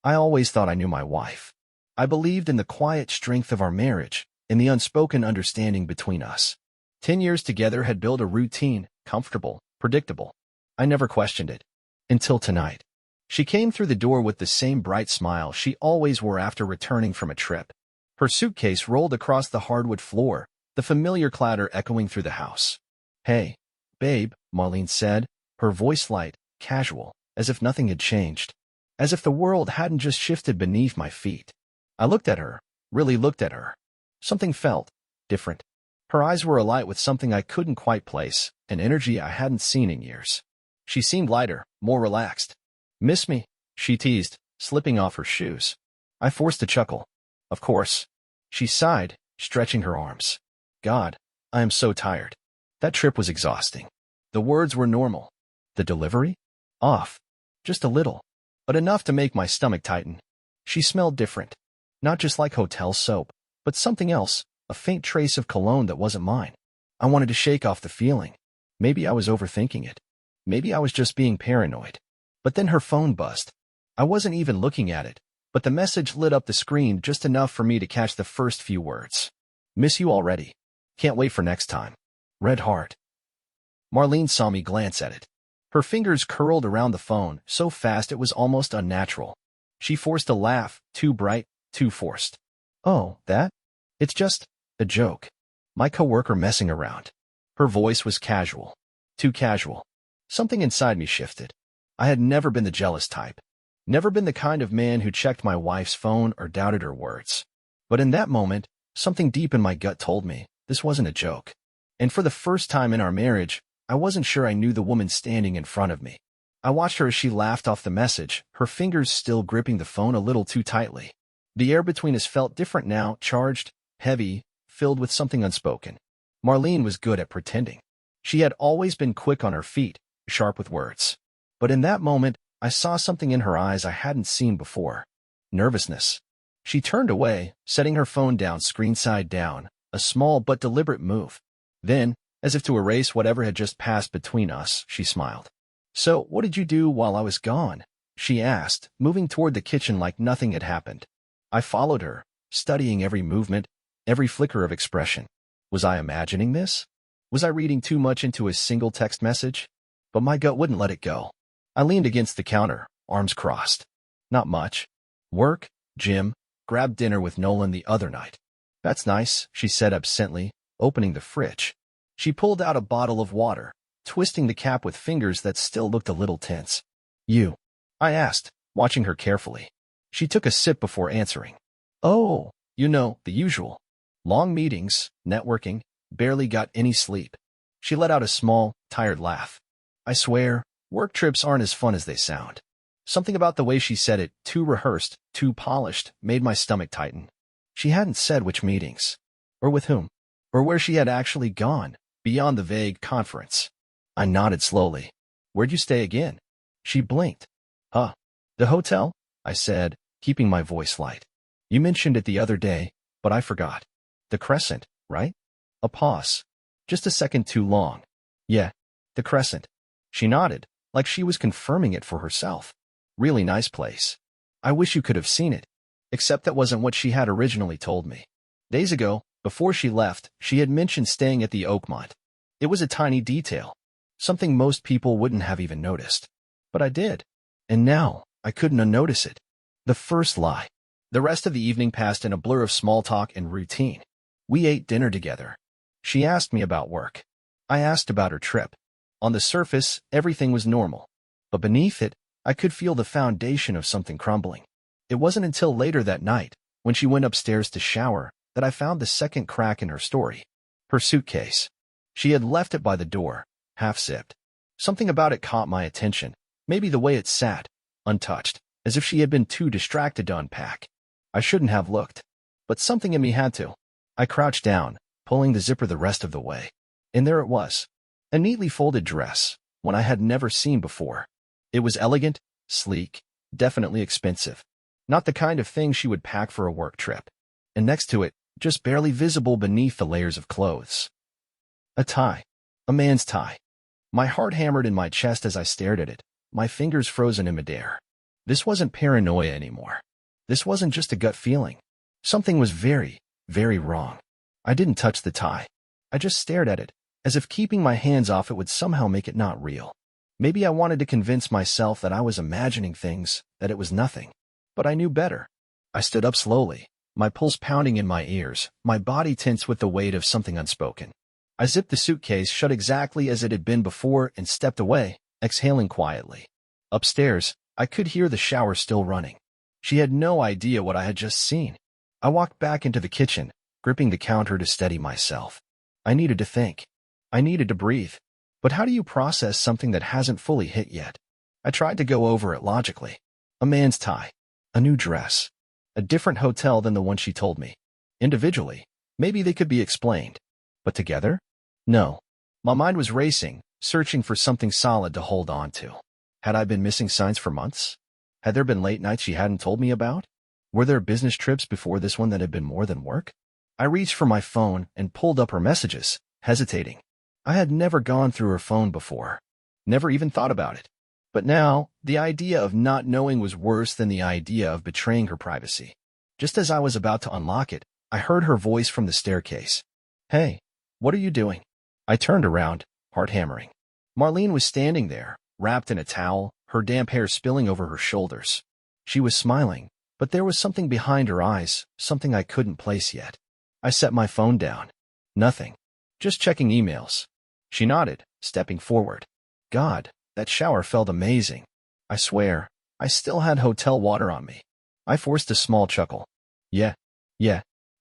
I always thought I knew my wife. I believed in the quiet strength of our marriage, in the unspoken understanding between us. 10 years together had built a routine, comfortable, predictable. I never questioned it. Until tonight. She came through the door with the same bright smile she always wore after returning from a trip. Her suitcase rolled across the hardwood floor, the familiar clatter echoing through the house. "Hey, babe," Marlene said, her voice light, casual, as if nothing had changed. As if the world hadn't just shifted beneath my feet. I looked at her, really looked at her. Something felt different. Her eyes were alight with something I couldn't quite place, an energy I hadn't seen in years. She seemed lighter, more relaxed. "Miss me?" she teased, slipping off her shoes. I forced a chuckle. "Of course." She sighed, stretching her arms. "God, I am so tired." That trip was exhausting. The words were normal. The delivery? Off. Just a little. But enough to make my stomach tighten. She smelled different. Not just like hotel soap, but something else, a faint trace of cologne that wasn't mine. I wanted to shake off the feeling. Maybe I was overthinking it. Maybe I was just being paranoid. But then her phone buzzed. I wasn't even looking at it, but the message lit up the screen just enough for me to catch the first few words. "Miss you already. Can't wait for next time. Red heart." Marlene saw me glance at it. Her fingers curled around the phone, so fast it was almost unnatural. She forced a laugh, too bright, too forced. "Oh, that? It's just a joke. My coworker messing around." Her voice was casual. Too casual. Something inside me shifted. I had never been the jealous type. Never been the kind of man who checked my wife's phone or doubted her words. But in that moment, something deep in my gut told me this wasn't a joke. And for the first time in our marriage, I wasn't sure I knew the woman standing in front of me. I watched her as she laughed off the message, her fingers still gripping the phone a little too tightly. The air between us felt different now, charged, heavy, filled with something unspoken. Marlene was good at pretending. She had always been quick on her feet, sharp with words. But in that moment, I saw something in her eyes I hadn't seen before. Nervousness. She turned away, setting her phone down screen side down, a small but deliberate move. Then, as if to erase whatever had just passed between us, she smiled. "So, what did you do while I was gone?" she asked, moving toward the kitchen like nothing had happened. I followed her, studying every movement, every flicker of expression. Was I imagining this? Was I reading too much into a single text message? But my gut wouldn't let it go. I leaned against the counter, arms crossed. "Not much. Work, gym, grabbed dinner with Nolan the other night." "That's nice," she said absently, opening the fridge. She pulled out a bottle of water, twisting the cap with fingers that still looked a little tense. "You?" I asked, watching her carefully. She took a sip before answering. "Oh, you know, the usual. Long meetings, networking, barely got any sleep." She let out a small, tired laugh. I swear, work trips aren't as fun as they sound. Something about the way she said it, too rehearsed, too polished, made my stomach tighten. She hadn't said which meetings, or with whom, or where she had actually gone, beyond the vague conference. I nodded slowly. "Where'd you stay again?" She blinked. "Huh. The hotel?" I said, keeping my voice light. "You mentioned it the other day, but I forgot. The Crescent, right?" A pause. Just a second too long. "Yeah, the Crescent." She nodded, like she was confirming it for herself. "Really nice place. I wish you could have seen it." Except that wasn't what she had originally told me. Days ago, before she left, she had mentioned staying at the Oakmont. It was a tiny detail. Something most people wouldn't have even noticed. But I did. And now, I couldn't unnotice it. The first lie. The rest of the evening passed in a blur of small talk and routine. We ate dinner together. She asked me about work. I asked about her trip. On the surface, everything was normal. But beneath it, I could feel the foundation of something crumbling. It wasn't until later that night, when she went upstairs to shower, that I found the second crack in her story. Her suitcase. She had left it by the door, half-zipped. Something about it caught my attention, maybe the way it sat, untouched, as if she had been too distracted to unpack. I shouldn't have looked, but something in me had to. I crouched down, pulling the zipper the rest of the way. And there it was. A neatly folded dress, one I had never seen before. It was elegant, sleek, definitely expensive. Not the kind of thing she would pack for a work trip. And next to it, just barely visible beneath the layers of clothes. A tie. A man's tie. My heart hammered in my chest as I stared at it, my fingers frozen in midair. This wasn't paranoia anymore. This wasn't just a gut feeling. Something was very, very wrong. I didn't touch the tie. I just stared at it, as if keeping my hands off it would somehow make it not real. Maybe I wanted to convince myself that I was imagining things, that it was nothing. But I knew better. I stood up slowly, my pulse pounding in my ears, my body tense with the weight of something unspoken. I zipped the suitcase shut exactly as it had been before and stepped away, exhaling quietly. Upstairs, I could hear the shower still running. She had no idea what I had just seen. I walked back into the kitchen, gripping the counter to steady myself. I needed to think. I needed to breathe. But how do you process something that hasn't fully hit yet? I tried to go over it logically. A man's tie. A new dress. A different hotel than the one she told me. Individually, maybe they could be explained. But together? No. My mind was racing, searching for something solid to hold on to. Had I been missing signs for months? Had there been late nights she hadn't told me about? Were there business trips before this one that had been more than work? I reached for my phone and pulled up her messages, hesitating. I had never gone through her phone before. Never even thought about it. But now, the idea of not knowing was worse than the idea of betraying her privacy. Just as I was about to unlock it, I heard her voice from the staircase. "Hey, what are you doing?" I turned around, heart hammering. Marlene was standing there, wrapped in a towel, her damp hair spilling over her shoulders. She was smiling, but there was something behind her eyes, something I couldn't place yet. I set my phone down. Nothing. Just checking emails. She nodded, stepping forward. God, that shower felt amazing. I swear, I still had hotel water on me. I forced a small chuckle. Yeah.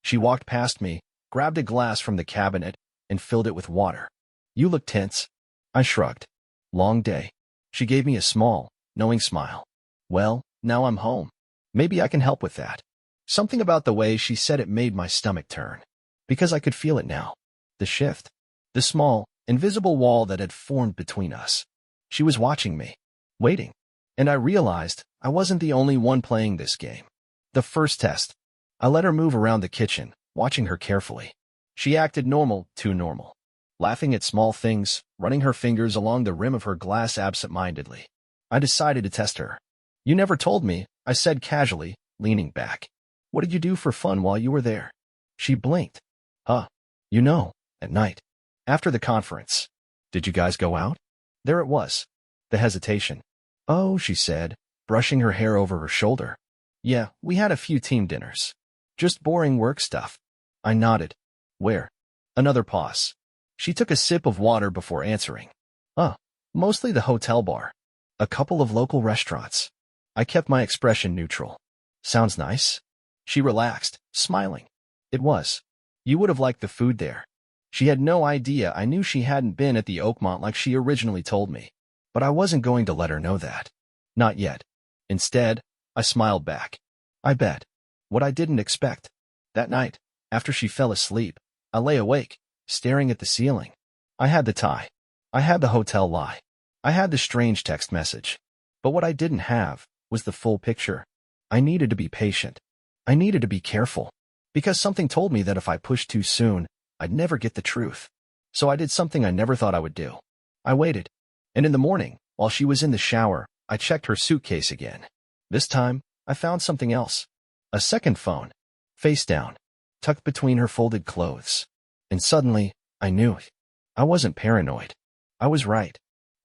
She walked past me, grabbed a glass from the cabinet, and filled it with water. You look tense. I shrugged. Long day. She gave me a small, knowing smile. Well, now I'm home. Maybe I can help with that. Something about the way she said it made my stomach turn. Because I could feel it now. The shift. The small, invisible wall that had formed between us. She was watching me. Waiting. And I realized I wasn't the only one playing this game. The first test. I let her move around the kitchen, watching her carefully. She acted normal, too normal. Laughing at small things, running her fingers along the rim of her glass absent-mindedly. I decided to test her. You never told me, I said casually, leaning back. What did you do for fun while you were there? She blinked. You know, at night. After the conference. Did you guys go out? There it was. The hesitation. Oh, she said, brushing her hair over her shoulder. Yeah, we had a few team dinners. Just boring work stuff. I nodded. Where? Another pause. She took a sip of water before answering. Mostly the hotel bar. A couple of local restaurants. I kept my expression neutral. Sounds nice. She relaxed, smiling. It was. You would have liked the food there. She had no idea I knew she hadn't been at the Oakmont like she originally told me. But I wasn't going to let her know that. Not yet. Instead, I smiled back. I bet. What I didn't expect. That night, after she fell asleep, I lay awake, staring at the ceiling. I had the tie. I had the hotel lie. I had the strange text message. But what I didn't have was the full picture. I needed to be patient. I needed to be careful. Because something told me that if I pushed too soon, I'd never get the truth. So I did something I never thought I would do. I waited. And in the morning, while she was in the shower, I checked her suitcase again. This time, I found something else. A second phone. Face down. Tucked between her folded clothes. And suddenly, I knew it. I wasn't paranoid. I was right.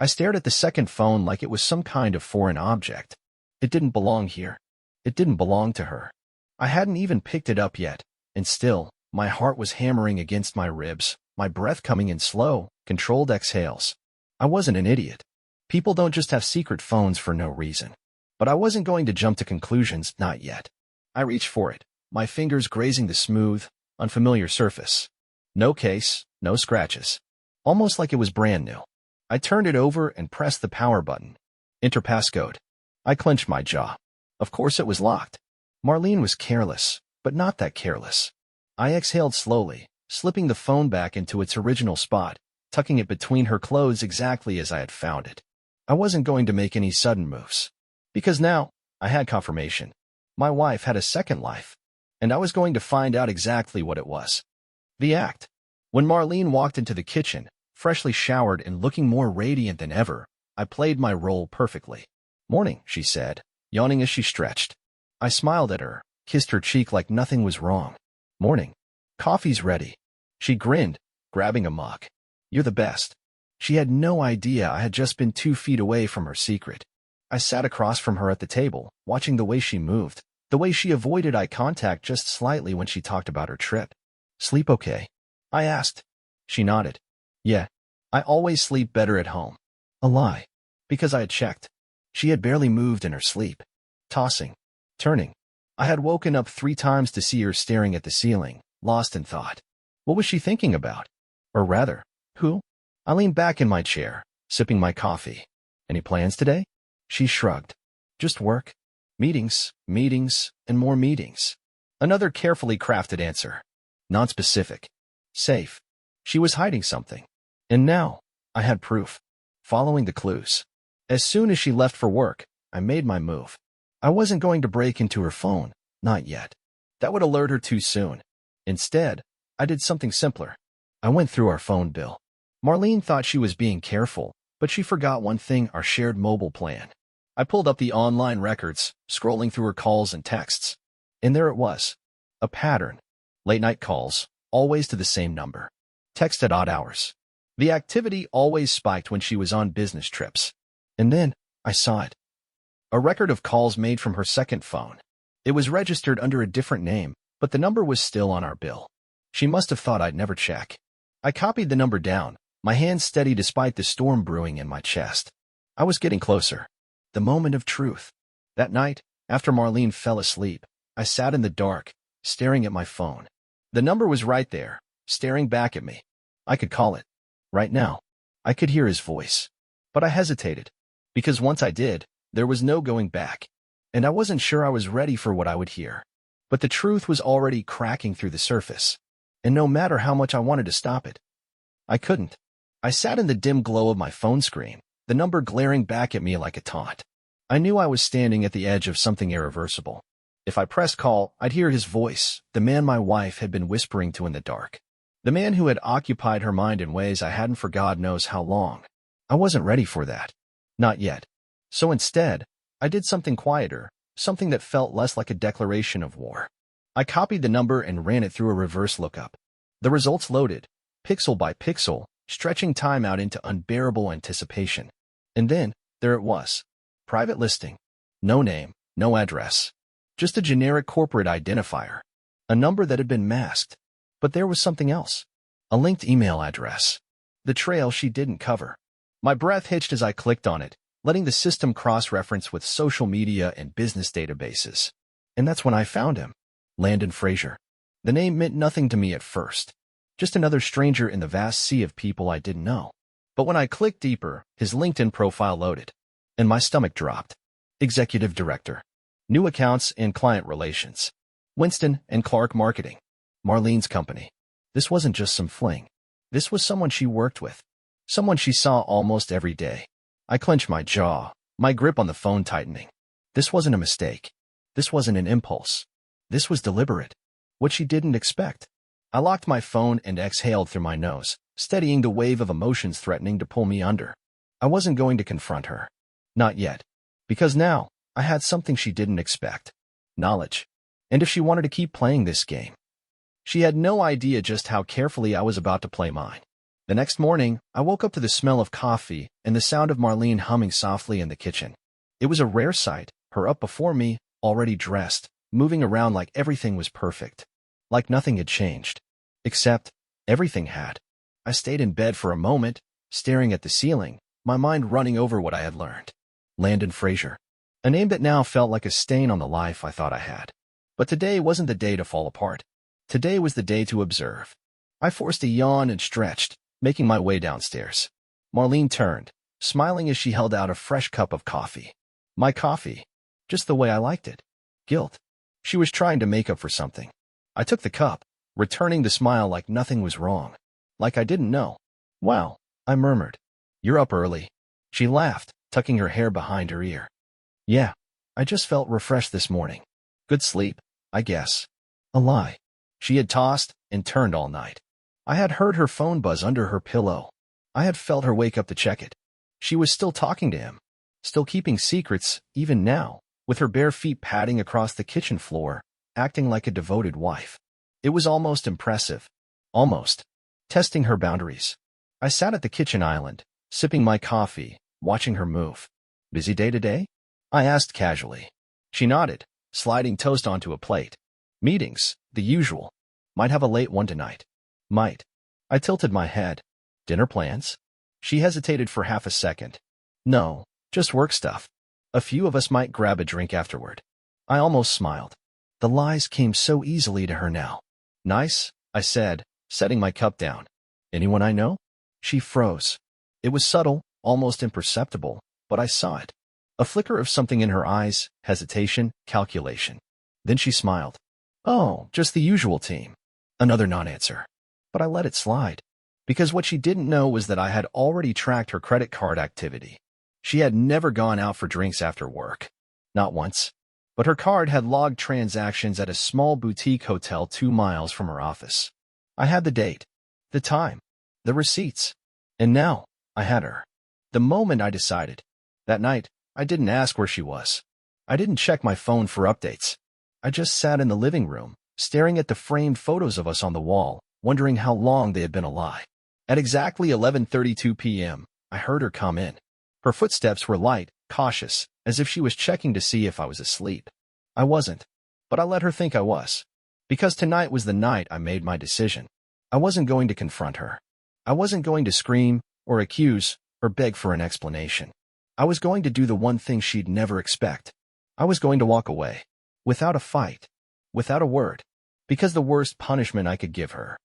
I stared at the second phone like it was some kind of foreign object. It didn't belong here. It didn't belong to her. I hadn't even picked it up yet, and still, my heart was hammering against my ribs, my breath coming in slow, controlled exhales. I wasn't an idiot. People don't just have secret phones for no reason. But I wasn't going to jump to conclusions, not yet. I reached for it, my fingers grazing the smooth, unfamiliar surface. No case, no scratches. Almost like it was brand new. I turned it over and pressed the power button. Enter passcode. I clenched my jaw. Of course it was locked. Marlene was careless, but not that careless. I exhaled slowly, slipping the phone back into its original spot, tucking it between her clothes exactly as I had found it. I wasn't going to make any sudden moves. Because now, I had confirmation. My wife had a second life. And I was going to find out exactly what it was. The act. When Marlene walked into the kitchen, freshly showered and looking more radiant than ever, I played my role perfectly. Morning, she said, yawning as she stretched. I smiled at her, kissed her cheek like nothing was wrong. Morning. Coffee's ready. She grinned, grabbing a mug. You're the best. She had no idea I had just been 2 feet away from her secret. I sat across from her at the table, watching the way she moved, the way she avoided eye contact just slightly when she talked about her trip. Sleep okay? I asked. She nodded. Yeah. I always sleep better at home. A lie. Because I had checked. She had barely moved in her sleep. Tossing. Turning. I had woken up 3 times to see her staring at the ceiling, lost in thought. What was she thinking about? Or rather, who? I leaned back in my chair, sipping my coffee. Any plans today? She shrugged. Just work. Meetings, and more meetings. Another carefully crafted answer. Non-specific. Safe. She was hiding something. And now, I had proof. Following the clues. As soon as she left for work, I made my move. I wasn't going to break into her phone, not yet. That would alert her too soon. Instead, I did something simpler. I went through our phone bill. Marlene thought she was being careful, but she forgot one thing: our shared mobile plan. I pulled up the online records, scrolling through her calls and texts. And there it was. A pattern. Late-night calls, always to the same number. Text at odd hours. The activity always spiked when she was on business trips. And then, I saw it. A record of calls made from her second phone. It was registered under a different name, but the number was still on our bill. She must have thought I'd never check. I copied the number down, my hands steady despite the storm brewing in my chest. I was getting closer. The moment of truth. That night, after Marlene fell asleep, I sat in the dark, staring at my phone. The number was right there, staring back at me. I could call it. Right now. I could hear his voice. But I hesitated. Because once I did, there was no going back. And I wasn't sure I was ready for what I would hear. But the truth was already cracking through the surface. And no matter how much I wanted to stop it, I couldn't. I sat in the dim glow of my phone screen, the number glaring back at me like a taunt. I knew I was standing at the edge of something irreversible. If I pressed call, I'd hear his voice, the man my wife had been whispering to in the dark. The man who had occupied her mind in ways I hadn't for God knows how long. I wasn't ready for that. Not yet. So instead, I did something quieter, something that felt less like a declaration of war. I copied the number and ran it through a reverse lookup. The results loaded, pixel by pixel, stretching time out into unbearable anticipation. And then, there it was. Private listing. No name, no address. Just a generic corporate identifier. A number that had been masked. But there was something else. A linked email address. The trail she didn't cover. My breath hitched as I clicked on it, letting the system cross-reference with social media and business databases. And that's when I found him. Landon Frazier. The name meant nothing to me at first. Just another stranger in the vast sea of people I didn't know. But when I clicked deeper, his LinkedIn profile loaded. And my stomach dropped. Executive Director. New Accounts and Client Relations. Winston and Clark Marketing. Marlene's company. This wasn't just some fling. This was someone she worked with. Someone she saw almost every day. I clenched my jaw, my grip on the phone tightening. This wasn't a mistake. This wasn't an impulse. This was deliberate. What she didn't expect. I locked my phone and exhaled through my nose, steadying the wave of emotions threatening to pull me under. I wasn't going to confront her. Not yet. Because now, I had something she didn't expect. Knowledge. And if she wanted to keep playing this game. She had no idea just how carefully I was about to play mine. The next morning, I woke up to the smell of coffee and the sound of Marlene humming softly in the kitchen. It was a rare sight, her up before me, already dressed, moving around like everything was perfect. Like nothing had changed. Except, everything had. I stayed in bed for a moment, staring at the ceiling, my mind running over what I had learned. Landon Frazier. A name that now felt like a stain on the life I thought I had. But today wasn't the day to fall apart. Today was the day to observe. I forced a yawn and stretched, making my way downstairs. Marlene turned, smiling as she held out a fresh cup of coffee. My coffee. Just the way I liked it. Guilt. She was trying to make up for something. I took the cup, returning the smile like nothing was wrong. Like I didn't know. Wow, I murmured. You're up early. She laughed, tucking her hair behind her ear. Yeah, I just felt refreshed this morning. Good sleep, I guess. A lie. She had tossed and turned all night. I had heard her phone buzz under her pillow. I had felt her wake up to check it. She was still talking to him. Still keeping secrets, even now. with her bare feet padding across the kitchen floor, acting like a devoted wife. It was almost impressive. Almost. Testing her boundaries. I sat at the kitchen island, sipping my coffee, watching her move. Busy day today? I asked casually. She nodded, sliding toast onto a plate. Meetings, the usual. Might have a late one tonight. Might. I tilted my head. Dinner plans? She hesitated for half a second. No, just work stuff. A few of us might grab a drink afterward. I almost smiled. The lies came so easily to her now. Nice, I said, setting my cup down. Anyone I know? She froze. It was subtle, almost imperceptible, but I saw it. A flicker of something in her eyes, hesitation, calculation. Then she smiled. Oh, just the usual team. Another non-answer. But I let it slide. Because what she didn't know was that I had already tracked her credit card activity. She had never gone out for drinks after work. Not once. But her card had logged transactions at a small boutique hotel 2 miles from her office. I had the date, the time, the receipts. And now, I had her. The moment I decided. That night, I didn't ask where she was. I didn't check my phone for updates. I just sat in the living room, staring at the framed photos of us on the wall, wondering how long they had been a lie. At exactly 11:32 p.m., I heard her come in. Her footsteps were light, cautious, as if she was checking to see if I was asleep. I wasn't, but I let her think I was. Because tonight was the night I made my decision. I wasn't going to confront her. I wasn't going to scream, or accuse, or beg for an explanation. I was going to do the one thing she'd never expect. I was going to walk away. Without a fight. Without a word. Because the worst punishment I could give her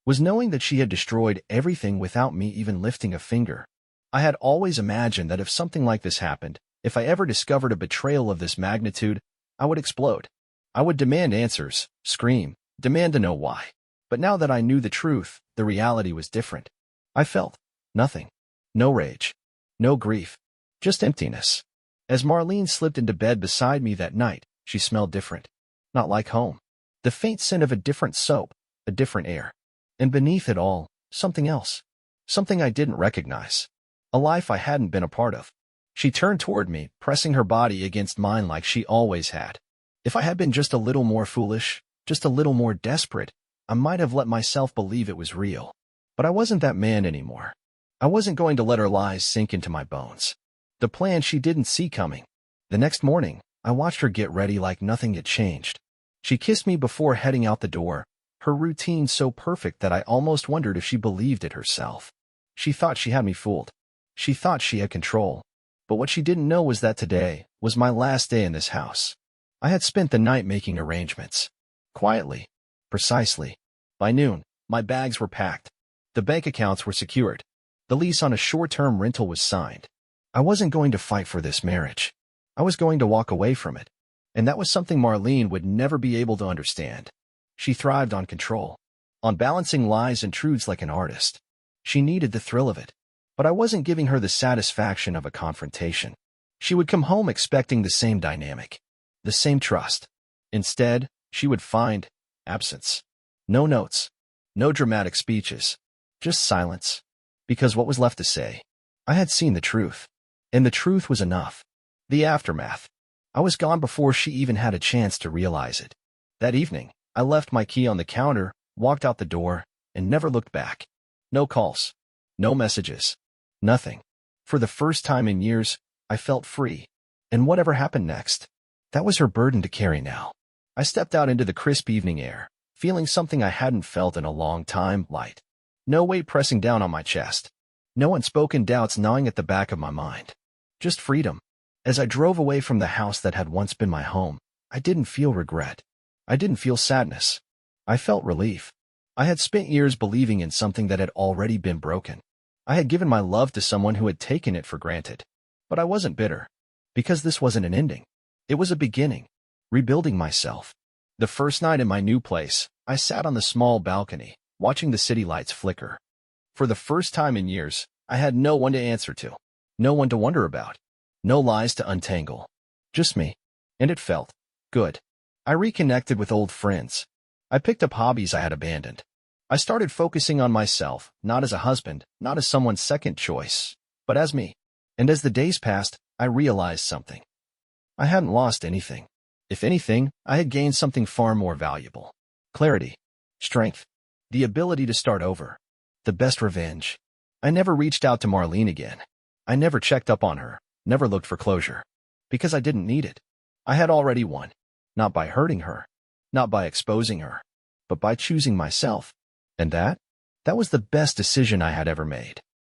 was knowing that she had destroyed everything without me even lifting a finger. I had always imagined that if something like this happened, if I ever discovered a betrayal of this magnitude, I would explode. I would demand answers, scream, demand to know why. But now that I knew the truth, the reality was different. I felt nothing. No rage. No grief. Just emptiness. As Marlene slipped into bed beside me that night, she smelled different. Not like home. The faint scent of a different soap, a different air. And beneath it all, something else. Something I didn't recognize. A life I hadn't been a part of. She turned toward me, pressing her body against mine like she always had. If I had been just a little more foolish, just a little more desperate, I might have let myself believe it was real. But I wasn't that man anymore. I wasn't going to let her lies sink into my bones. The plan she didn't see coming. The next morning, I watched her get ready like nothing had changed. She kissed me before heading out the door, her routine so perfect that I almost wondered if she believed it herself. She thought she had me fooled. She thought she had control. But what she didn't know was that today was my last day in this house. I had spent the night making arrangements. Quietly. Precisely. By noon, my bags were packed. The bank accounts were secured. The lease on a short-term rental was signed. I wasn't going to fight for this marriage. I was going to walk away from it. And that was something Marlene would never be able to understand. She thrived on control. On balancing lies and truths like an artist. She needed the thrill of it. But I wasn't giving her the satisfaction of a confrontation. She would come home expecting the same dynamic. The same trust. Instead, she would find absence. No notes. No dramatic speeches. Just silence. Because what was left to say? I had seen the truth. And the truth was enough. The aftermath. I was gone before she even had a chance to realize it. That evening, I left my key on the counter, walked out the door, and never looked back. No calls. No messages. Nothing. For the first time in years, I felt free. And whatever happened next, that was her burden to carry now. I stepped out into the crisp evening air, feeling something I hadn't felt in a long time, light. No weight pressing down on my chest. No unspoken doubts gnawing at the back of my mind. Just freedom. As I drove away from the house that had once been my home, I didn't feel regret. I didn't feel sadness. I felt relief. I had spent years believing in something that had already been broken. I had given my love to someone who had taken it for granted. But I wasn't bitter. Because this wasn't an ending. It was a beginning. Rebuilding myself. The first night in my new place, I sat on the small balcony, watching the city lights flicker. For the first time in years, I had no one to answer to. No one to wonder about. No lies to untangle. Just me. And it felt good. I reconnected with old friends. I picked up hobbies I had abandoned. I started focusing on myself, not as a husband, not as someone's second choice, but as me. And as the days passed, I realized something. I hadn't lost anything. If anything, I had gained something far more valuable. Clarity. Strength. The ability to start over. The best revenge. I never reached out to Marlene again. I never checked up on her, never looked for closure. Because I didn't need it. I had already won. Not by hurting her. Not by exposing her. But by choosing myself. And that was the best decision I had ever made.